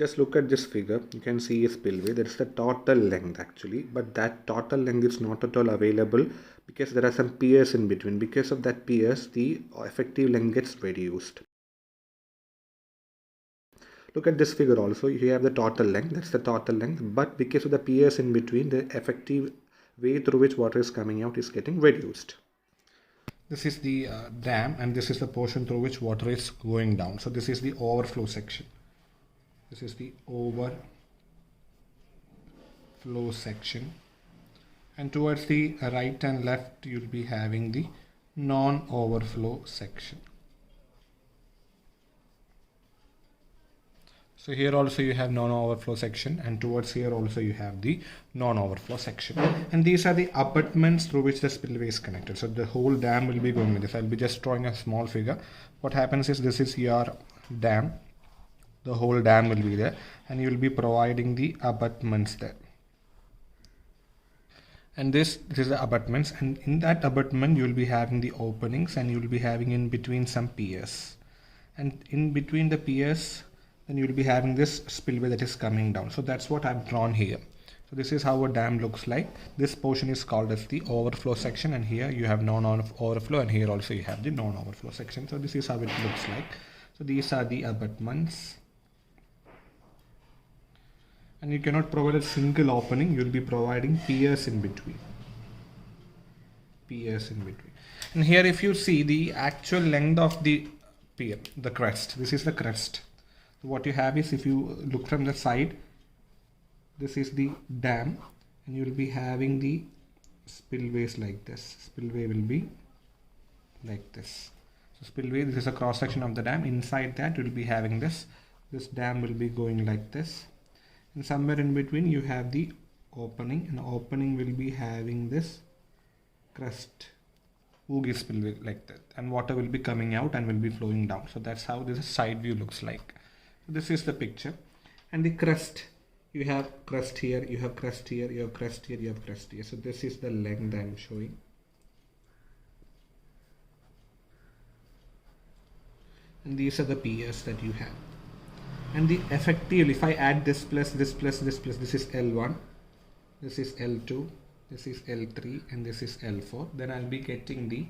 Just look at this figure. You can see a spillway. That is the total length actually, but that total length is not at all available because there are some piers in between. Because of that piers, the effective length gets reduced. Look at this figure also. You have the total length. That's the total length, but because of the piers in between, the effective way through which water is coming out is getting reduced. This is the dam, and this is the portion through which water is going down. So this is the overflow section. This is the overflow section, and towards the right and left you'll be having the non-overflow section. So here also you have non-overflow section, and towards here also you have the non-overflow section. And these are the abutments through which the spillway is connected. So the whole dam will be going with this. I'll be just drawing a small figure. What happens is, this is your dam. The whole dam will be there, and you will be providing the abutments there. And this is the abutments, and in that abutment you will be having the openings, and you will be having in between some piers. And in between the piers, then you will be having this spillway that is coming down. So that's what I've drawn here. So this is how a dam looks like. This portion is called as the overflow section, and here you have non-overflow, and here also you have the non-overflow section. So this is how it looks like. So these are the abutments. And you cannot provide a single opening, you will be providing piers in between. Piers in between. And here if you see the actual length of the pier, the crest, this is the crest. So what you have is, if you look from the side, this is the dam, and you will be having the spillways like this. Spillway will be like this. So spillway, this is a cross section of the dam. Inside that you will be having this. This dam will be going like this. And somewhere in between you have the opening, and opening will be having this crust, oogie spillway like that, and water will be coming out and will be flowing down. So that's how this side view looks like. So this is the picture. And the crust, you have crust here, you have crust here, you have crust here, you have crust here. So this is the length I am showing. And these are the piers that you have. And the effective, if I add this plus this plus this plus, this is L1, this is L2, this is L3, and this is L4, then I'll be getting the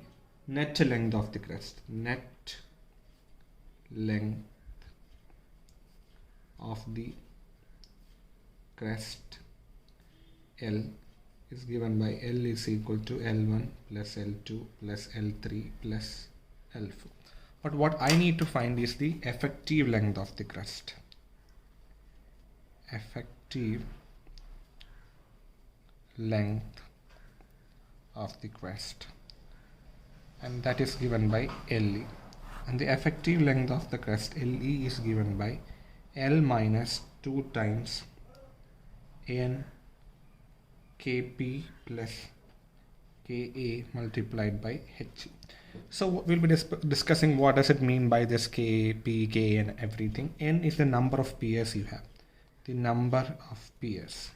net length of the crust. Net length of the crest L is given by L is equal to L1 plus L2 plus L3 plus L4. But what I need to find is the effective length of the crust. Effective length of the crust, and that is given by LE. And the effective length of the crust LE is given by L minus 2 times N Kp plus Ka multiplied by H. So we'll be discussing what does it mean by this K, P, K and everything. N is the number of piers you have. The number of piers.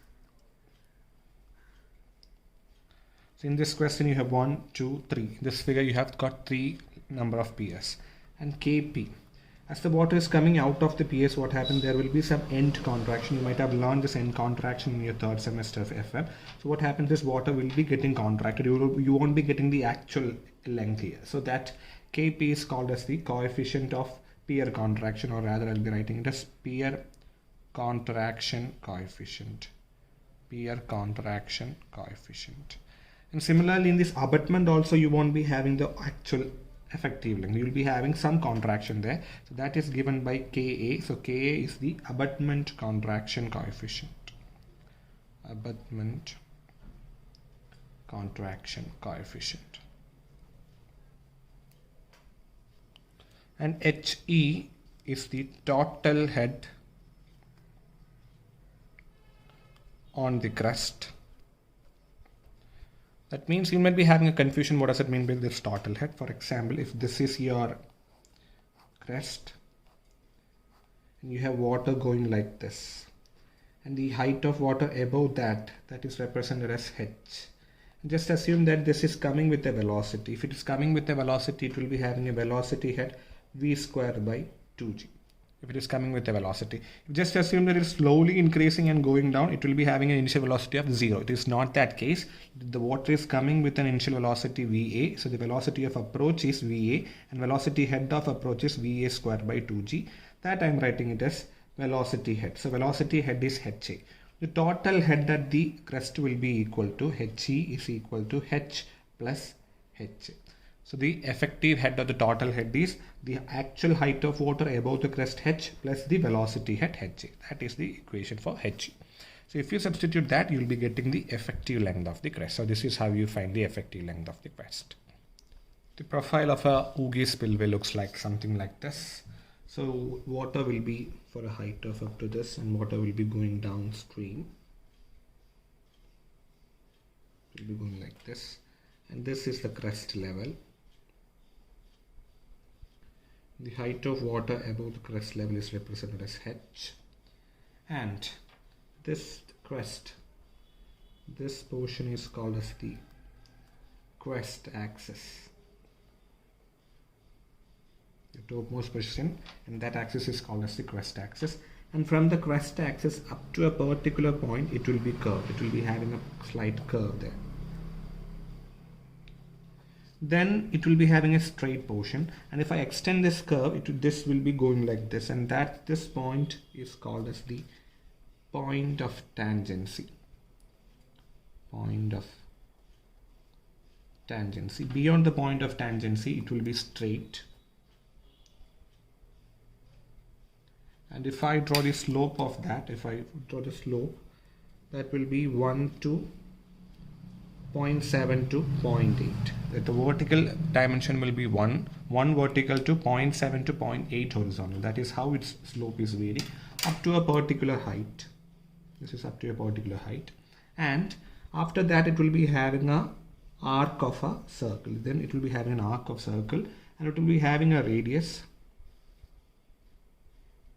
So in this question you have 1, 2, 3. In this figure you have got 3 number of piers. And Kp. As the water is coming out of the piers, what happens? There will be some end contraction. You might have learned this end contraction in your third semester of FM. So what happens is, water will be getting contracted. You won't be getting the actual length here. So that Kp is called as the coefficient of pier contraction, or rather I'll be writing it as pier contraction coefficient. Pier contraction coefficient. And similarly in this abutment also you won't be having the actual effective length. You will be having some contraction there. So that is given by Ka. So Ka is the abutment contraction coefficient. Abutment contraction coefficient. And He is the total head on the crust. That means you might be having a confusion. What does it mean by this total head? For example, if this is your crest and you have water going like this, and the height of water above that is represented as h. Just assume that this is coming with a velocity. If it is coming with a velocity, it will be having a velocity head v square by 2g. if it is coming with a velocity. Just assume that it's slowly increasing and going down, it will be having an initial velocity of 0. It is not that case. The water is coming with an initial velocity VA. So the velocity of approach is VA and velocity head of approach is VA squared by 2G. That I am writing it as velocity head. So velocity head is HA. The total head at the crest will be equal to HE is equal to H plus HA. So the effective head or the total head is the actual height of water above the crest H plus the velocity head HA. That is the equation for HE. So if you substitute that, you will be getting the effective length of the crest. So this is how you find the effective length of the crest. The profile of a oogie spillway looks like something like this. So water will be for a height of up to this and water will be going downstream. It will be going like this. And this is the crest level. The height of water above the crest level is represented as H, and this crest, this portion is called as the crest axis, the topmost position, and that axis is called as the crest axis. And from the crest axis up to a particular point, it will be curved. It will be having a slight curve there. Then it will be having a straight portion, and if I extend this curve, this will be going like this, and this point is called as the point of tangency. Point of tangency. Beyond the point of tangency, it will be straight. And if I draw the slope of that, that will be 1 to 0.7 to 0.8. That the vertical dimension will be 1 vertical to 0.7 to 0.8 horizontal. That is how its slope is varying up to a particular height. This is up to a particular height, and after that it will be having a arc of a circle. Then it will be having an arc of circle, and it will be having a radius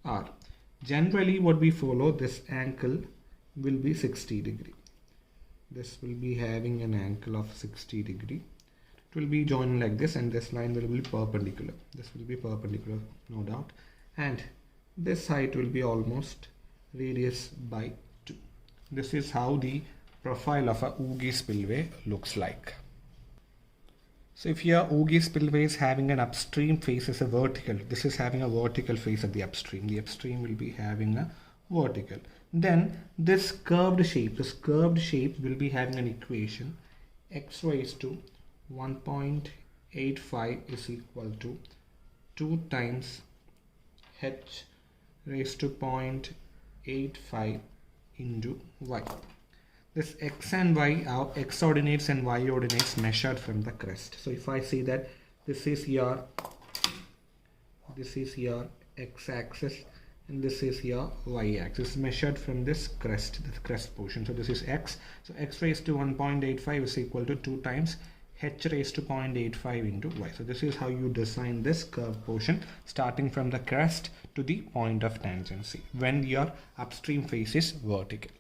R. Generally what we follow, this angle will be 60 degree. This will be having an angle of 60 degree. It will be joined like this, and this line will be perpendicular. This will be perpendicular, no doubt. And this height will be almost radius by 2. This is how the profile of a oogie spillway looks like. So if your oogie spillway is having an upstream face as a vertical, this is having a vertical face at the upstream. The upstream will be having a vertical. Then this curved shape will be having an equation. X raised to 1.85 is equal to 2 times H raised to 0.85 into Y. This X and Y are X ordinates and Y ordinates measured from the crest. So if I say that this is your X axis and this is your Y axis measured from this crest, the crest portion. So this is X. So X raised to 1.85 is equal to 2 times H raised to 0.85 into Y. So this is how you design this curved portion starting from the crest to the point of tangency when your upstream face is vertical.